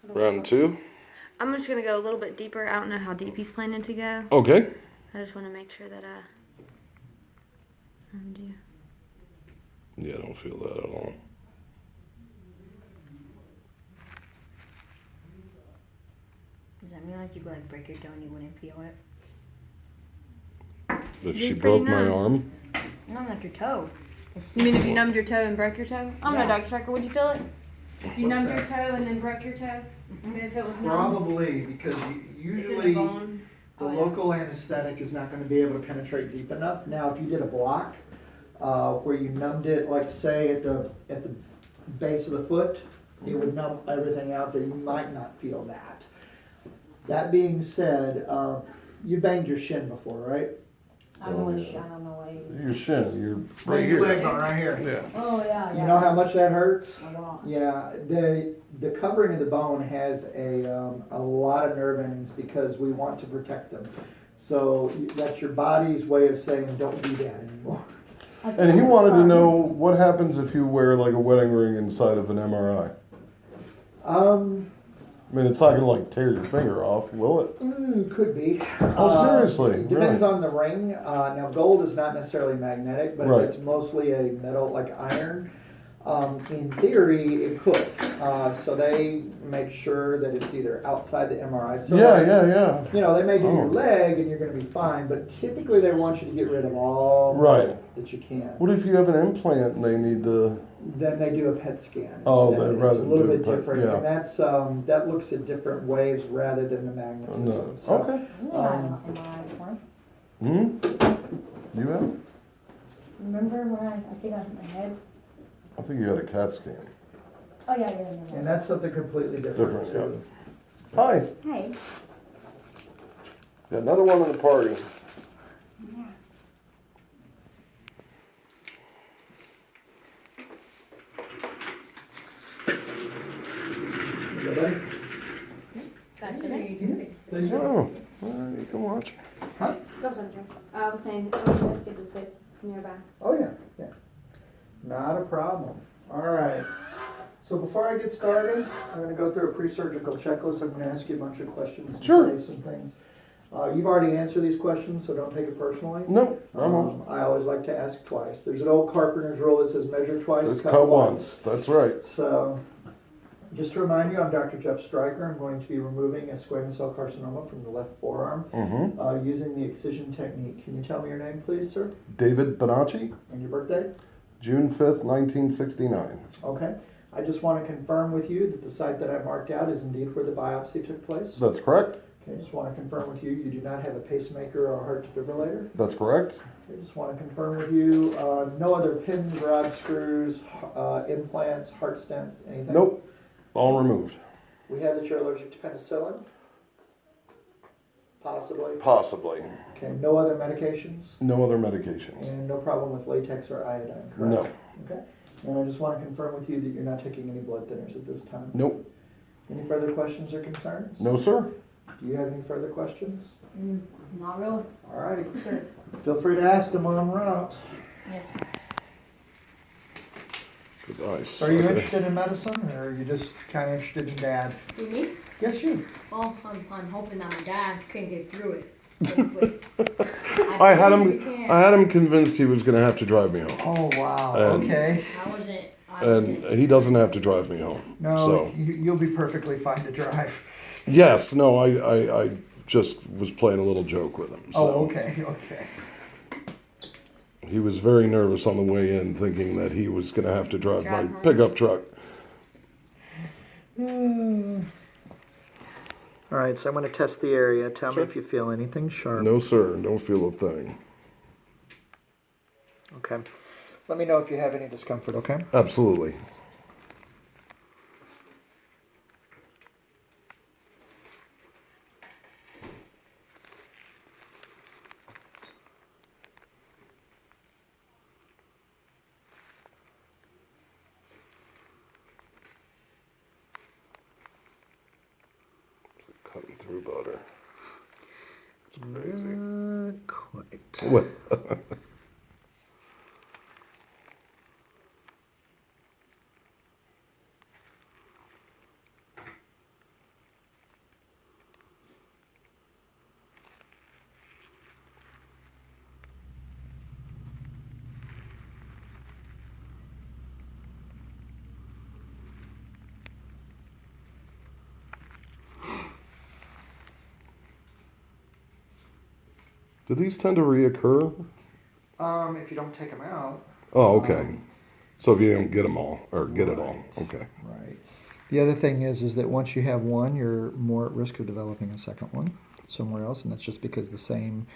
Round two. I'm just gonna go a little bit deeper. I don't know how deep he's planning to go. Okay. I just want to make sure that I do. Yeah, I don't feel that at all. Does that mean like you like break your toe and you wouldn't feel it? If You're she pretty broke my numb. arm, No, like your toe. You mean if you numbed your toe and broke your toe? I'm Yeah. not Dr. Striker. Would you feel it? You What's numbed that? your toe and then broke your toe? Mm-hmm. If it was numb? Probably, because It's in the usually bone. the Oh, yeah. local anesthetic is not going to be able to penetrate deep enough. Now, if you did a block where you numbed it, like say at the base of the foot, it would numb everything out there. You might not feel that. That being said, you banged your shin before, right? I don't know I don't know what you. your shin, you're right Bang your leg here. bone right here. Yeah. Oh yeah, yeah. You know how much that hurts? A lot. Yeah, the covering of the bone has a lot of nerve endings because we want to protect them. So that's your body's way of saying don't do that anymore. And he wanted to know what happens if you wear like a wedding ring inside of an MRI. I mean, it's not gonna like tear your finger off, will it? Could be. Oh, seriously? It depends Really? on the ring. Now, gold is not necessarily magnetic, but Right. if it's mostly a metal like iron, in theory, it could. So they make sure that it's either outside the MRI. So Yeah. You know, they may do your Oh. leg and you're going to be fine, but typically they want you to get rid of all Right. metal that you can. What if you have an implant and they need to? Then they do a PET scan. Oh, instead. they'd It's rather a little do a bit PET, different, yeah. and that's that looks at different waves rather than the magnetism. No. So, Okay. MRI before. You have? Remember when I think I hit my head? I think you had a CAT scan. Oh yeah. And that's something completely different. Different, too. Hi. Hey. Got another one in the party. Yeah. You buddy? That's it. Please. Oh, all right, you can watch. Huh? Go, Sandra. I was saying, let's get to sit nearby. Oh yeah. Not a problem. All right. So before I get started, I'm going to go through a pre-surgical checklist. I'm going to ask you a bunch of questions and Sure. tell you some things. You've already answered these questions, so don't take it personally. No, I won't. I always like to ask twice. There's an old carpenter's rule that says measure twice, Let's cut once. That's right. So, just to remind you, I'm Dr. Jeff Stryker. I'm going to be removing a squamous cell carcinoma from the left forearm using the excision technique. Can you tell me your name, please, sir? David Bonacci, And your birthday? June 5th, 1969. Okay. I just want to confirm with you that the site that I marked out is indeed where the biopsy took place. That's correct. Okay, I just want to confirm with you, you do not have a pacemaker or a heart defibrillator. That's correct. I just want to confirm with you, no other pins, rod screws, implants, heart stents, anything? Nope. All removed. We have that you're allergic to penicillin? Possibly. Possibly. Okay, no other medications? No other medications. And no problem with latex or iodine, correct? No. Okay. And I just want to confirm with you that you're not taking any blood thinners at this time. Nope. Any further questions or concerns? No, sir. Do you have any further questions? Not really. All righty. Sure. Feel free to ask them on route. Yes. Good ice. Are you Okay. interested in medicine, or are you just kind of interested in dad? You me? Yes, you. Well, I'm hoping that my dad can get through it. safely. I had believe we him. can. I had him convinced he was going to have to drive me home, Oh, wow. And- Okay. I wasn't. and he doesn't have to drive me home. No, So you'll be perfectly fine to drive. yes, no, I just was playing a little joke with him. So. Oh, okay, okay. He was very nervous on the way in, thinking that he was going to have to drive my Drive home. pickup truck. All right, so I'm going to test the area. Tell Sure. me if you feel anything sharp. No, sir, don't feel a thing. Okay. Let me know if you have any discomfort, okay? Absolutely. Cutting through butter. It's crazy. Not quite. What? Do these tend to reoccur? If you don't take them out. Oh, okay. So if you don't get them all, or get it all, Right. okay. Right. The other thing is that once you have one, you're more at risk of developing a second one somewhere else, and that's just because the same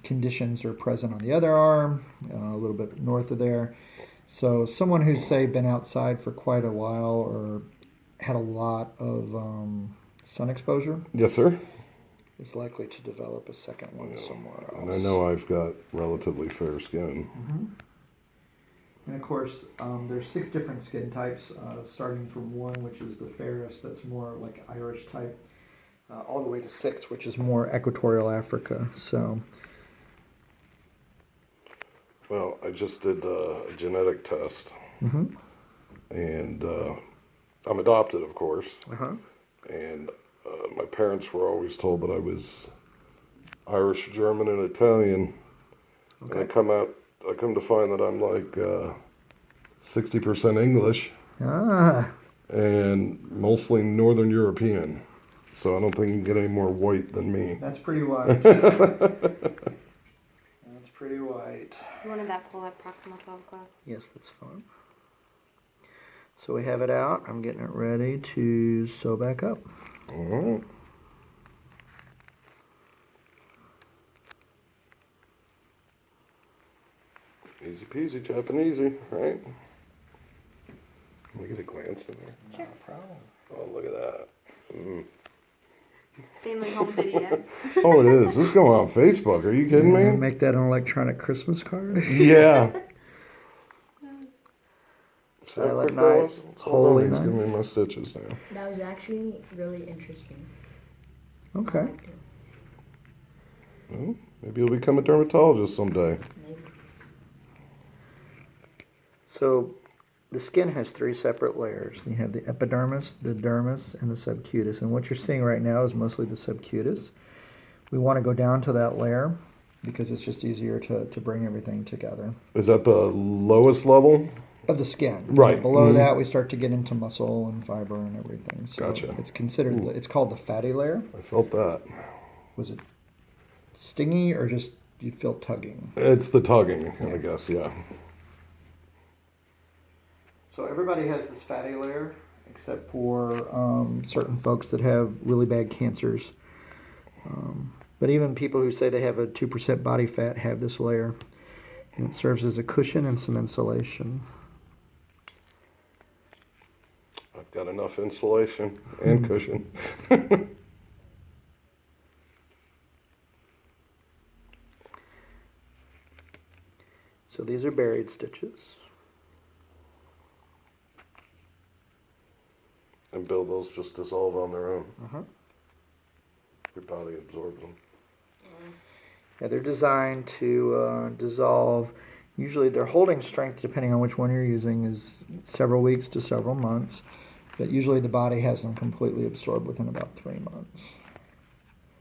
conditions are present on the other arm, a little bit north of there. So someone who's, say, been outside for quite a while or had a lot of sun exposure Yes, sir. is likely to develop a second one somewhere else. And I know I've got relatively fair skin. And of course, there's 6 different skin types, starting from 1, which is the fairest, that's more like Irish type, all the way to 6, which is more equatorial Africa. So, Well, I just did a genetic test, and I'm adopted, of course. And my parents were always told that I was Irish, German, and Italian. And I come to find that I'm like 60% English and mostly Northern European. So I don't think you can get any more white than me. that's pretty white. That's pretty white. You wanted that pull at proximal 12 o'clock? Yes, that's fine. So we have it out. I'm getting it ready to sew back up. All right. Easy peasy, Japanesey, right? Let me get a glance in there. No problem. Oh, look at that. Family home video. Oh, it is. This is going on Facebook. Are you kidding me? Make that an electronic Christmas card. Yeah. Silent Quick, fellas. night, Hold holy on, he's night. giving me my stitches now. That was actually really interesting. Okay. I liked it. Well, maybe you'll become a dermatologist someday. Maybe. So the skin has 3 separate layers. You have the epidermis, the dermis, and the subcutis. And what you're seeing right now is mostly the subcutis. We want to go down to that layer because it's just easier to bring everything together. Is that the lowest level? Of the skin. Right. Below that, we start to get into muscle and fiber and everything. So Gotcha. it's considered, it's called the fatty layer. I felt that. Was it stingy or just you feel tugging? It's the tugging, I Yeah. guess, yeah. So everybody has this fatty layer, except for certain folks that have really bad cancers. But even people who say they have a 2% body fat have this layer. And it serves as a cushion and some insulation. I've got enough insulation and cushion. So these are buried stitches. And Bill, those just dissolve on their own. Uh-huh. Your body absorbs them. Yeah, they're designed to dissolve. Usually their holding strength, depending on which one you're using, is several weeks to several months. But usually the body has them completely absorbed within about 3 months.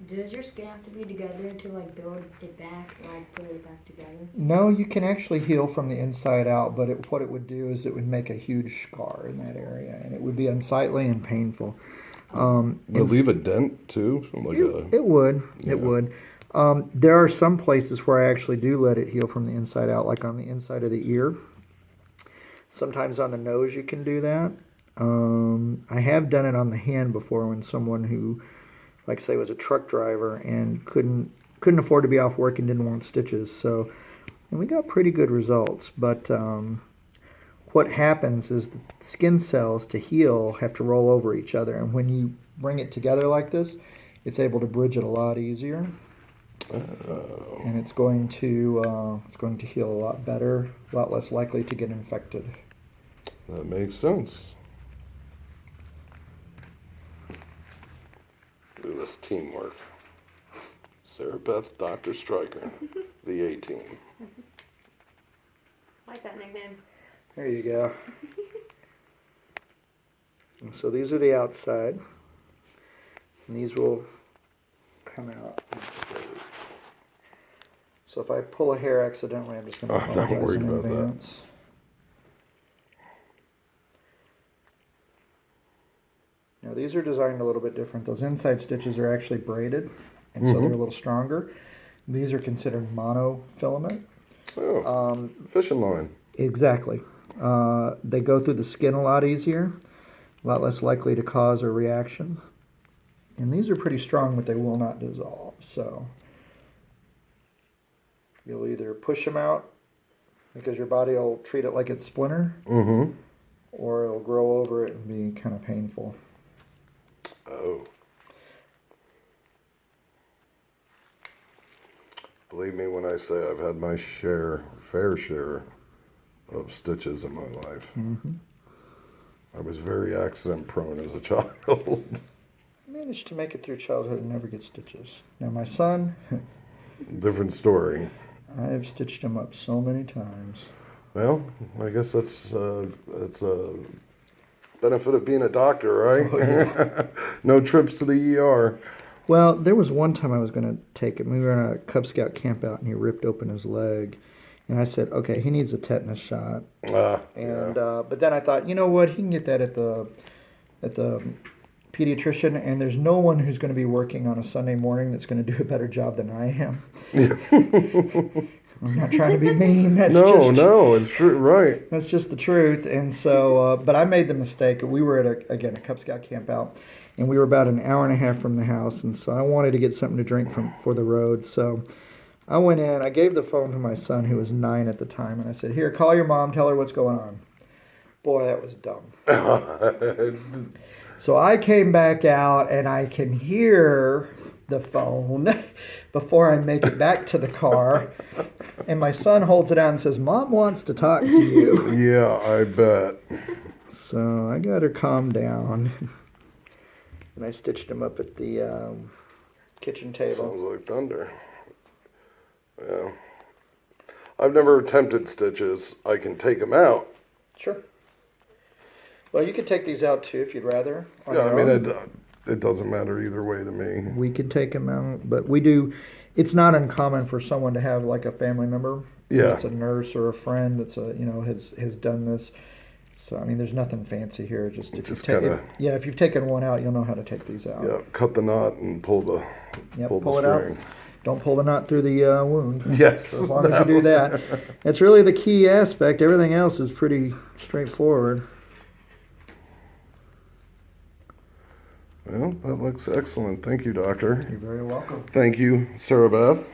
Does your skin have to be together to like build it back, like put it back together? No, you can actually heal from the inside out, but what it would do is it would make a huge scar in that area, and it would be unsightly and painful. Would it leave a dent too? Like It would. Yeah. It would. There are some places where I actually do let it heal from the inside out, like on the inside of the ear. Sometimes on the nose you can do that. I have done it on the hand before when someone who, like say, was a truck driver and couldn't afford to be off work and didn't want stitches. So, and we got pretty good results. But what happens is the skin cells to heal have to roll over each other, and when you bring it together like this, it's able to bridge it a lot easier. And it's going to heal a lot better, a lot less likely to get infected. That makes sense. Look at this teamwork. Sarah Beth, Dr. Stryker, the A-team. I like that nickname. There you go. And so these are the outside, and these will come out. So if I pull a hair accidentally, I'm just going to Oh, don't apologize worry in about that. advance. Now these are designed a little bit different. Those inside stitches are actually braided, and so they're a little stronger. These are considered monofilament. Oh, fishing line. Exactly. They go through the skin a lot easier, a lot less likely to cause a reaction. And these are pretty strong, but they will not dissolve. So you'll either push them out because your body will treat it like it's splinter, Mm-hmm. or it'll grow over it and be kind of painful. Oh. Believe me when I say I've had my fair share of stitches in my life. Mm-hmm. I was very accident prone as a child. I managed to make it through childhood and never get stitches. Now my son, Different story. I've stitched him up so many times. Well, I guess that's a benefit of being a doctor, right? Oh, yeah. No trips to the ER. Well, there was one time I was going to take him. We were on a Cub Scout camp out, and he ripped open his leg. And I said, okay, he needs a tetanus shot. Yeah. But then I thought, you know what? He can get that at the pediatrician, and there's no one who's going to be working on a Sunday morning that's going to do a better job than I am. I'm not trying to be mean. No, it's true, right? That's just the truth. And so, but I made the mistake. We were at a Cub Scout camp out, and we were about an hour and a half from the house, and so I wanted to get something to drink for the road. So I went in. I gave the phone to my son, who was 9 at the time, and I said, "Here, call your mom. Tell her what's going on." Boy, that was dumb. So I came back out, and I can hear the phone before I make it back to the car. And my son holds it out and says, "Mom wants to talk to you." Yeah, I bet. So I got her calmed down. And I stitched him up at the kitchen table. Sounds like thunder. Yeah. I've never attempted stitches. I can take them out. Sure. Well, you could take these out too if you'd rather. on Yeah, I your mean, own. it doesn't matter either way to me. We could take them out, but we do. It's not uncommon for someone to have like a family member. Yeah. That's a nurse or a friend that's has done this. So I mean, there's nothing fancy here. Just if Just you take kinda- if you've taken one out, you'll know how to take these out. Yeah, cut the knot and pull the Yep, pull pull the it out. string. Don't pull the knot through the wound. Yes. So as long as you do that, that's really the key aspect. Everything else is pretty straightforward. Well, that looks excellent. Thank you, doctor. You're very welcome. Thank you, Sarah Beth.